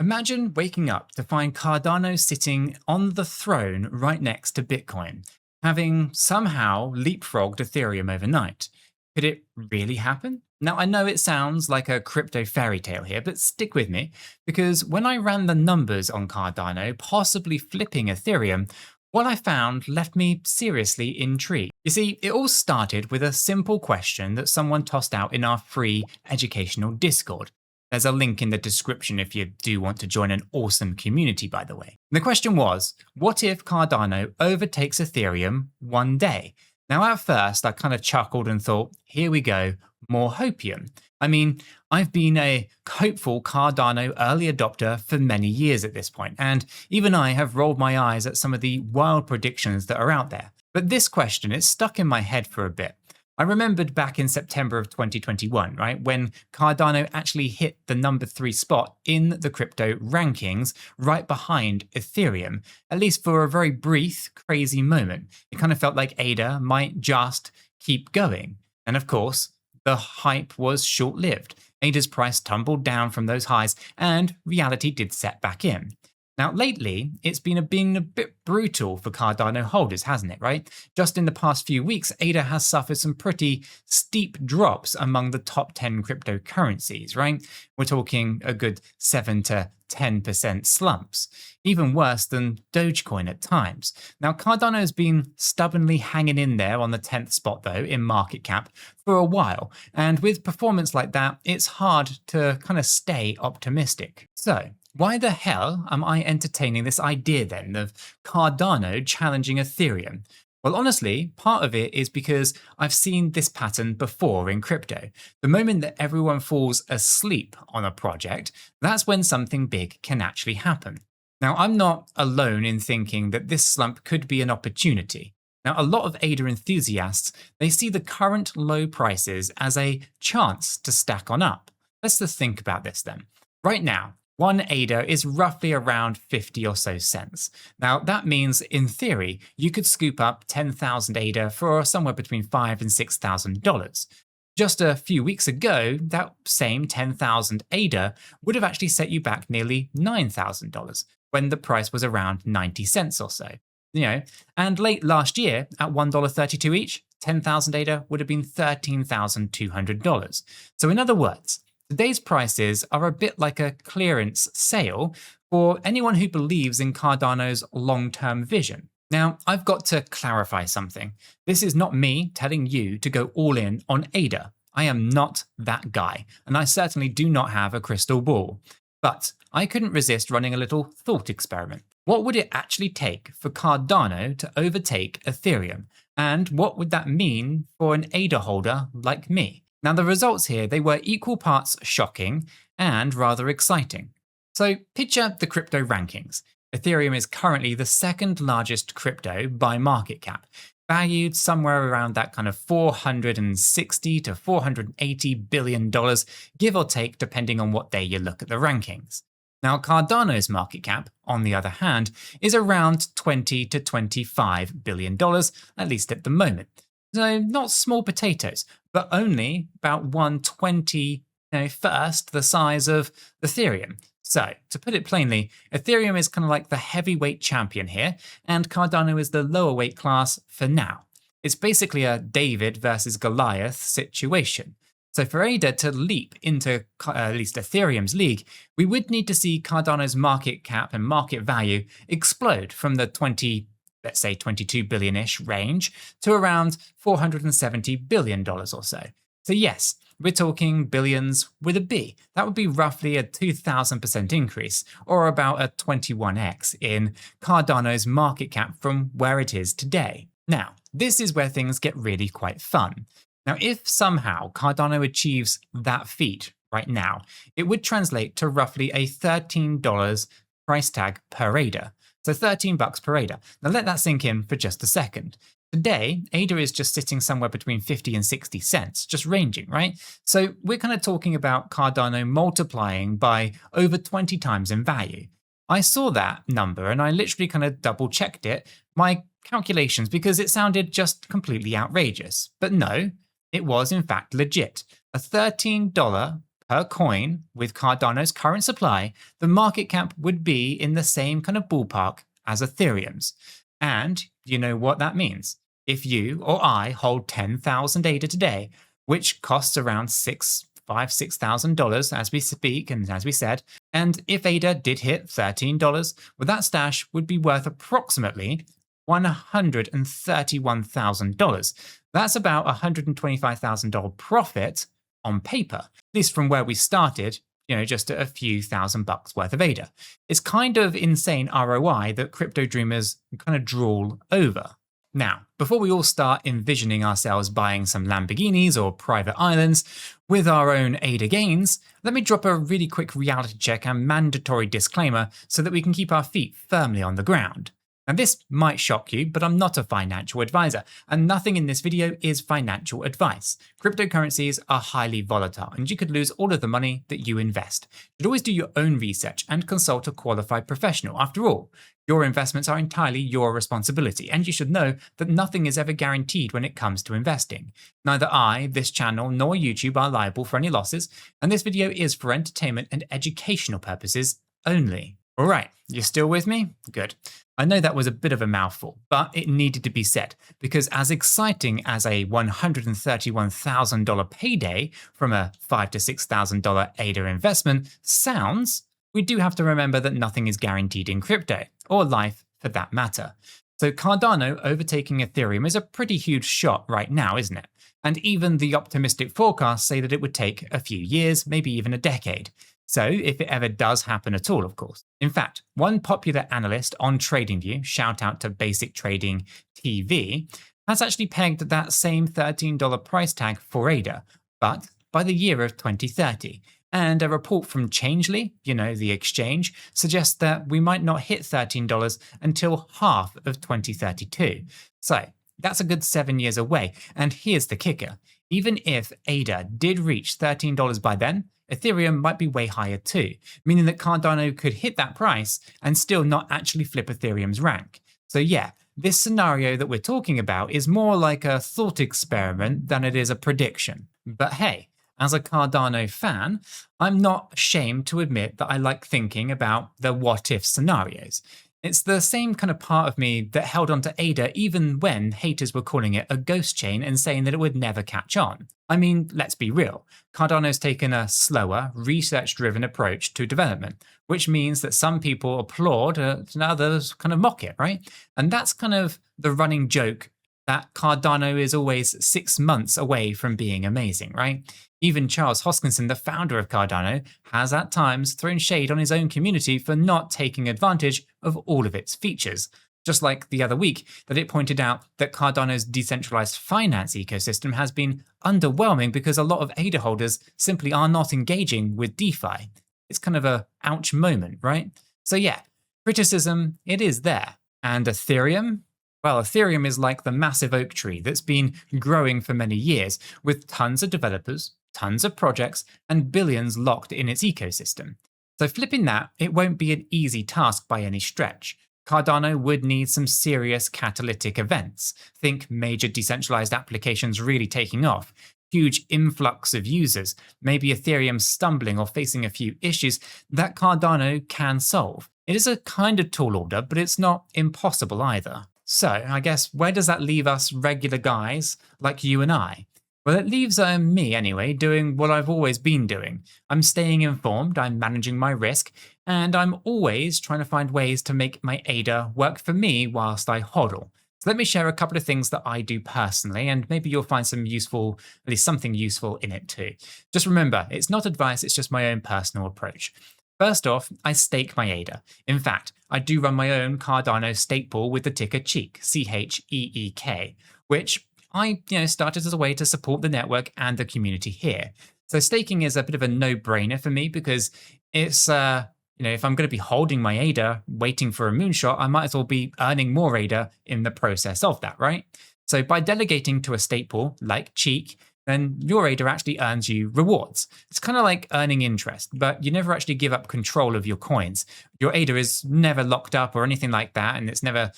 Imagine waking up to find Cardano sitting on the throne right next to Bitcoin, having somehow leapfrogged Ethereum overnight. Could it really happen? Now, I know it sounds like a crypto fairy tale here, but stick with me, because when I ran the numbers on Cardano, possibly flipping Ethereum, what I found left me seriously intrigued. You see, it all started with a simple question that someone tossed out in our free educational Discord. There's a link in the description if you do want to join an awesome community, by the way. And the question was, what if Cardano overtakes Ethereum one day? Now, at first, I kind of chuckled and thought, here we go, more hopium. I mean, I've been a hopeful Cardano early adopter for many years at this point, and even I have rolled my eyes at some of the wild predictions that are out there. But this question, it stuck in my head for a bit. I remembered back in September of 2021, right, when Cardano actually hit the number 3 spot in the crypto rankings right behind Ethereum, at least for a very brief, crazy moment. It kind of felt like ADA might just keep going. And of course, the hype was short-lived. ADA's price tumbled down from those highs, and reality did set back in. Now, lately, it's been a bit brutal for Cardano holders, hasn't it, right? Just in the past few weeks, ADA has suffered some pretty steep drops among the top 10 cryptocurrencies, right? We're talking a good 7 to 10% slumps, even worse than Dogecoin at times. Now, Cardano has been stubbornly hanging in there on the 10th spot, though, in market cap for a while, and with performance like that, it's hard to kind of stay optimistic. So, why the hell am I entertaining this idea then of Cardano challenging Ethereum? Well, honestly, part of it is because I've seen this pattern before in crypto. The moment that everyone falls asleep on a project, that's when something big can actually happen. Now, I'm not alone in thinking that this slump could be an opportunity. Now, a lot of ADA enthusiasts, they see the current low prices as a chance to stack on up. Let's just think about this then. Right now, one ADA is roughly around 50 or so cents. Now, that means, in theory, you could scoop up 10,000 ADA for somewhere between $5,000 and $6,000. Just a few weeks ago, that same 10,000 ADA would have actually set you back nearly $9,000 when the price was around 90 cents or so. And late last year, at $1.32 each, 10,000 ADA would have been $13,200. So in other words, today's prices are a bit like a clearance sale for anyone who believes in Cardano's long-term vision. Now, I've got to clarify something. This is not me telling you to go all in on ADA. I am not that guy, and I certainly do not have a crystal ball. But I couldn't resist running a little thought experiment. What would it actually take for Cardano to overtake Ethereum? And what would that mean for an ADA holder like me? Now, the results here, they were equal parts shocking and rather exciting. So picture the crypto rankings. Ethereum is currently the second largest crypto by market cap, valued somewhere around that kind of $460 to $480 billion, give or take, depending on what day you look at the rankings. Now, Cardano's market cap, on the other hand, is around $20 to $25 billion, at least at the moment. So not small potatoes, but only about 1/21st the size of Ethereum. So, to put it plainly, Ethereum is kind of like the heavyweight champion here, and Cardano is the lower weight class for now. It's basically a David versus Goliath situation. So for ADA to leap into at least Ethereum's league, we would need to see Cardano's market cap and market value explode from the let's say 22 billion-ish range to around $470 billion or so. So yes, we're talking billions with a B. That would be roughly a 2,000% increase, or about a 21x in Cardano's market cap from where it is today. Now, this is where things get really quite fun. Now, if somehow Cardano achieves that feat right now, it would translate to roughly a $13 price tag per ADA. So $13 per ADA. Now let that sink in for just a second. Today, ADA is just sitting somewhere between 50 and 60 cents, just ranging, right? So we're kind of talking about Cardano multiplying by over 20 times in value. I saw that number and I literally kind of double checked it, my calculations, because it sounded just completely outrageous. But no, it was in fact legit. A $13 per coin with Cardano's current supply, the market cap would be in the same kind of ballpark as Ethereum's. And you know what that means. If you or I hold 10,000 ADA today, which costs around $6,000 as we speak and as we said, and if ADA did hit $13, well, that stash would be worth approximately $131,000. That's about $125,000 profit on paper, at least from where we started, just a few $1,000 worth of ADA. It's kind of insane ROI that crypto dreamers kind of drool over. Now, before we all start envisioning ourselves buying some Lamborghinis or private islands with our own ADA gains, let me drop a really quick reality check and mandatory disclaimer so that we can keep our feet firmly on the ground. Now, this might shock you, but I'm not a financial advisor, and nothing in this video is financial advice. Cryptocurrencies are highly volatile, and you could lose all of the money that you invest. You should always do your own research and consult a qualified professional. After all, your investments are entirely your responsibility, and you should know that nothing is ever guaranteed when it comes to investing. Neither I, this channel, nor YouTube are liable for any losses, and this video is for entertainment and educational purposes only. All right, you're still with me? Good. I know that was a bit of a mouthful, but it needed to be said, because as exciting as a $131,000 payday from a $5,000 to $6,000 ADA investment sounds, we do have to remember that nothing is guaranteed in crypto, or life for that matter. So Cardano overtaking Ethereum is a pretty huge shot right now, isn't it? And even the optimistic forecasts say that it would take a few years, maybe even a decade. So if it ever does happen at all, of course. In fact, one popular analyst on TradingView, shout out to Basic Trading TV, has actually pegged that same $13 price tag for ADA, but by the year of 2030. And a report from Changelly, the exchange, suggests that we might not hit $13 until half of 2032. So that's a good 7 years away. And here's the kicker. Even if ADA did reach $13 by then, Ethereum might be way higher too, meaning that Cardano could hit that price and still not actually flip Ethereum's rank. So yeah, this scenario that we're talking about is more like a thought experiment than it is a prediction. But hey, as a Cardano fan, I'm not ashamed to admit that I like thinking about the what-if scenarios. It's the same kind of part of me that held on to ADA even when haters were calling it a ghost chain and saying that it would never catch on. I mean, let's be real. Cardano's taken a slower, research-driven approach to development, which means that some people applaud and others kind of mock it, right? And that's kind of the running joke that Cardano is always 6 months away from being amazing, right? Even Charles Hoskinson, the founder of Cardano, has at times thrown shade on his own community for not taking advantage of all of its features. Just like the other week that it pointed out that Cardano's decentralized finance ecosystem has been underwhelming because a lot of ADA holders simply are not engaging with DeFi. It's kind of a ouch moment, right? So yeah, criticism, it is there. And Ethereum? Well, Ethereum is like the massive oak tree that's been growing for many years, with tons of developers, tons of projects, and billions locked in its ecosystem. So flipping that, it won't be an easy task by any stretch. Cardano would need some serious catalytic events. Think major decentralized applications really taking off, huge influx of users, maybe Ethereum stumbling or facing a few issues that Cardano can solve. It is a kind of tall order, but it's not impossible either. So I guess where does that leave us regular guys like you and I? Well, it leaves me anyway doing what I've always been doing. I'm staying informed, I'm managing my risk, and I'm always trying to find ways to make my ADA work for me whilst I hodl. So let me share a couple of things that I do personally, and maybe you'll find some useful, at least something useful in it too. Just remember, it's not advice, it's just my own personal approach. First off, I stake my ADA. In fact, I do run my own Cardano stake pool with the ticker CHEEK, C-H-E-E-K, which I started as a way to support the network and the community here. So staking is a bit of a no-brainer for me because it's, if I'm going to be holding my ADA, waiting for a moonshot, I might as well be earning more ADA in the process of that, right? So by delegating to a stake pool like CHEEK, then your ADA actually earns you rewards. It's kind of like earning interest, but you never actually give up control of your coins. Your ADA is never locked up or anything like that, and it's never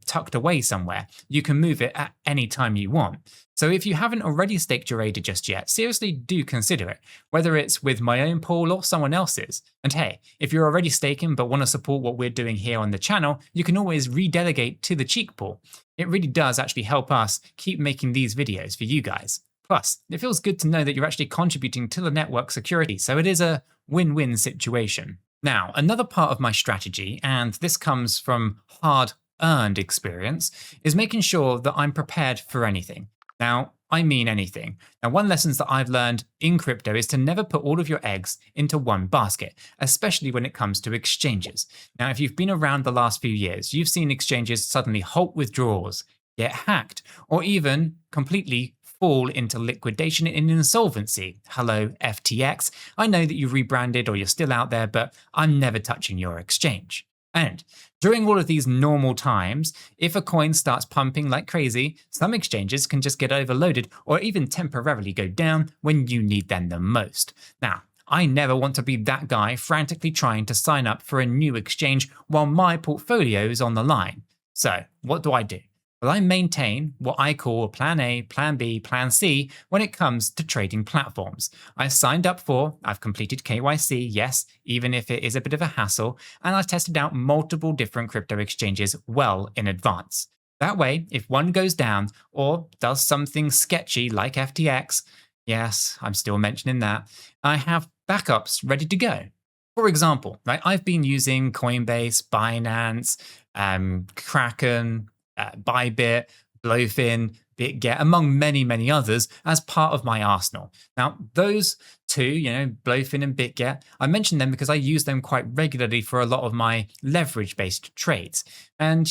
tucked away somewhere. You can move it at any time you want. So if you haven't already staked your ADA just yet, seriously do consider it, whether it's with my own pool or someone else's. And hey, if you're already staking but want to support what we're doing here on the channel, you can always redelegate to the cheek pool. It really does actually help us keep making these videos for you guys. Plus, it feels good to know that you're actually contributing to the network security, so it is a win-win situation. Now, another part of my strategy, and this comes from hard-earned experience, is making sure that I'm prepared for anything. Now, I mean anything. Now, one lesson that I've learned in crypto is to never put all of your eggs into one basket, especially when it comes to exchanges. Now, if you've been around the last few years, you've seen exchanges suddenly halt withdrawals, get hacked, or even completely fall into liquidation and insolvency. Hello, FTX. I know that you rebranded or you're still out there, but I'm never touching your exchange. And during all of these normal times, if a coin starts pumping like crazy, some exchanges can just get overloaded or even temporarily go down when you need them the most. Now, I never want to be that guy frantically trying to sign up for a new exchange while my portfolio is on the line. So, what do? Well, I maintain what I call a plan A, plan B, plan C when it comes to trading platforms. I signed up for, I've completed KYC, yes, even if it is a bit of a hassle, and I've tested out multiple different crypto exchanges well in advance. That way, if one goes down or does something sketchy like FTX, yes, I'm still mentioning that, I have backups ready to go. For example, right, I've been using Coinbase, Binance, Kraken, Bybit, Blowfin, BitGet, among many, many others, as part of my arsenal. Now, those two, Blowfin and BitGet, I mention them because I use them quite regularly for a lot of my leverage-based trades. And,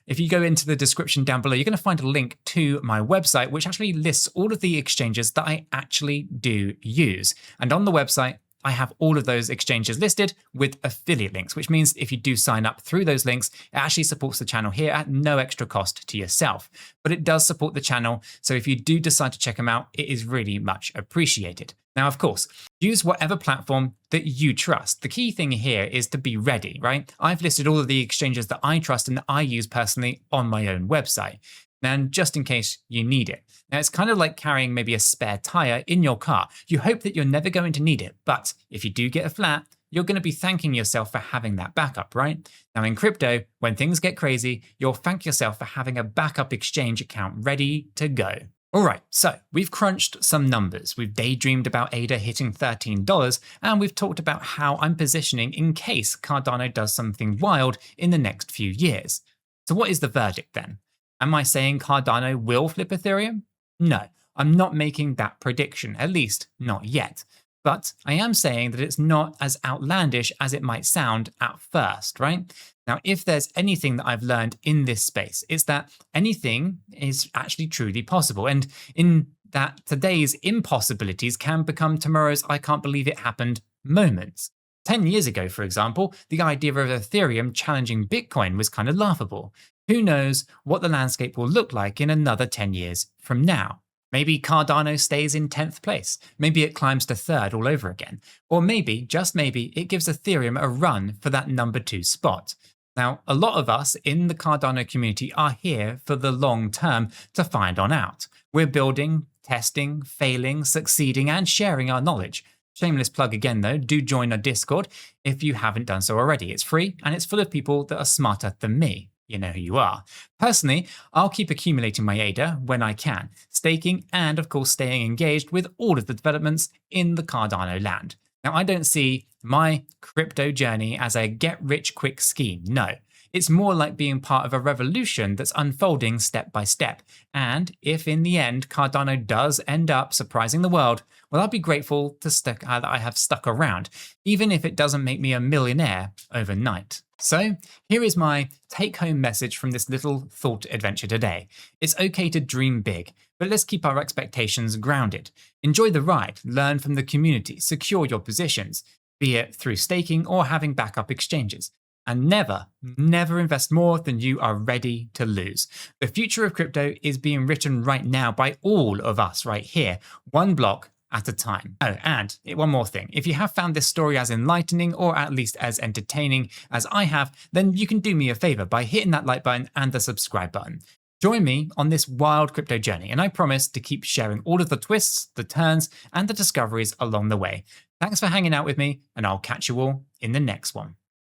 if you go into the description down below, you're going to find a link to my website, which actually lists all of the exchanges that I actually do use. And on the website, I have all of those exchanges listed with affiliate links, which means if you do sign up through those links, it actually supports the channel here at no extra cost to yourself. But it does support the channel, so if you do decide to check them out, it is really much appreciated. Now, of course, use whatever platform that you trust. The key thing here is to be ready, right? I've listed all of the exchanges that I trust and that I use personally on my own website. And just in case you need it. Now, it's kind of like carrying maybe a spare tire in your car. You hope that you're never going to need it, but if you do get a flat, you're going to be thanking yourself for having that backup, right? Now, in crypto, when things get crazy, you'll thank yourself for having a backup exchange account ready to go. All right, so we've crunched some numbers. We've daydreamed about ADA hitting $13, and we've talked about how I'm positioning in case Cardano does something wild in the next few years. So what is the verdict then? Am I saying Cardano will flip Ethereum? No, I'm not making that prediction, at least not yet. But I am saying that it's not as outlandish as it might sound at first, right? Now, if there's anything that I've learned in this space, it's that anything is actually truly possible. And in that today's impossibilities can become tomorrow's I can't believe it happened moments. 10 years ago, for example, the idea of Ethereum challenging Bitcoin was kind of laughable. Who knows what the landscape will look like in another 10 years from now? Maybe Cardano stays in 10th place. Maybe it climbs to 3rd all over again. Or maybe, just maybe, it gives Ethereum a run for that number 2 spot. Now, a lot of us in the Cardano community are here for the long term to find on out. We're building, testing, failing, succeeding, and sharing our knowledge. Shameless plug again though, do join our Discord if you haven't done so already. It's free and it's full of people that are smarter than me. You know who you are. Personally, I'll keep accumulating my ADA when I can, staking and of course staying engaged with all of the developments in the Cardano land. Now, I don't see my crypto journey as a get-rich-quick scheme, no. It's more like being part of a revolution that's unfolding step by step. And if in the end Cardano does end up surprising the world, well, I'll be grateful that I have stuck around, even if it doesn't make me a millionaire overnight. So here is my take-home message from this little thought adventure today. It's okay to dream big, but let's keep our expectations grounded. Enjoy the ride, learn from the community, secure your positions, be it through staking or having backup exchanges. and never invest more than you are ready to lose. The future of crypto is being written right now by all of us right here, one block at a time. Oh, and one more thing. If you have found this story as enlightening or at least as entertaining as I have, then you can do me a favor by hitting that like button and the subscribe button. Join me on this wild crypto journey, and I promise to keep sharing all of the twists, the turns, and the discoveries along the way. Thanks for hanging out with me, and I'll catch you all in the next one.